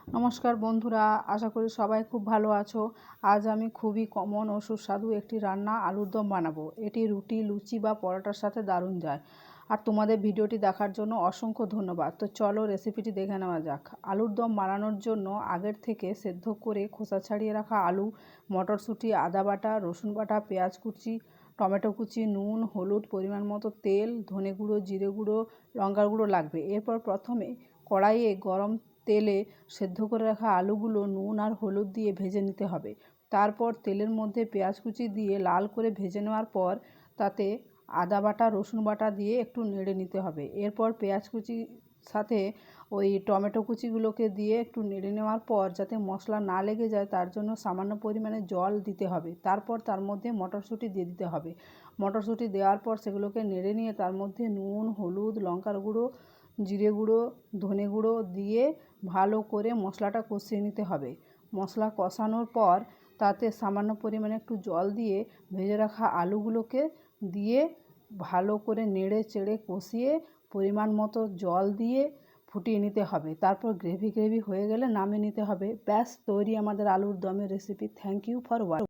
নমস্কার বন্ধুরা, আশা করি সবাই খুব ভালো আছো। আজ আমি খুবই কমন ও সুস্বাদু একটি রান্না আলুর দম বানাবো। এটি রুটি, লুচি বা পরোটার সাথে দারুণ যায়। আর তোমাদের ভিডিওটি দেখার জন্য অসংখ্য ধন্যবাদ। তো চলো রেসিপিটি দেখে নেওয়া যাক। আলুর দম বানানোর জন্য আগের থেকে সেদ্ধ করে খোসা ছাড়িয়ে রাখা আলু, মটরশুঁটি, আদা বাটা, রসুন বাটা, পেঁয়াজ কুচি, টমেটো কুচি, নুন, হলুদ, পরিমাণ মতো তেল, ধনে গুঁড়ো, জিরে গুঁড়ো, লঙ্কার গুঁড়ো লাগবে। এরপর প্রথমে কড়াইয়ে গরম তেলে সেদ্ধ করে রাখা আলুগুলো নুন আর হলুদ দিয়ে ভেজে নিতে হবে। তারপর তেলের মধ্যে পেঁয়াজ কুচি দিয়ে লাল করে ভেজে নেওয়ার পর তাতে আদা বাটা, রসুন বাটা দিয়ে একটু নেড়ে নিতে হবে। এরপর পেঁয়াজ কুচির সাথে ওই টমেটো কুচিগুলোকে দিয়ে একটু নেড়ে নেওয়ার পর যাতে মশলা না লেগে যায় তার জন্য সামান্য পরিমাণে জল দিতে হবে। তারপর তার মধ্যে মটরশুঁটি দিয়ে দিতে হবে। মটরশুঁটি দেওয়ার পর সেগুলোকে নেড়ে নিয়ে তার মধ্যে নুন, হলুদ, লঙ্কার গুঁড়ো, জিরে গুঁড়ো, ধনে গুঁড়ো দিয়ে ভালো করে মশলাটা কষিয়ে নিতে হবে। মশলা কষানোর পর তাতে সামান্য পরিমাণে একটু জল দিয়ে ভেজে রাখা আলুগুলোকে দিয়ে ভালো করে নেড়ে চেড়ে কষিয়ে পরিমাণ মতো জল দিয়ে ফুটিয়ে নিতে হবে। তারপর গ্রেভি হয়ে গেলে নামিয়ে নিতে হবে। ব্যাস তৈরি আমাদের আলুর দমের recipe. Thank you for watching.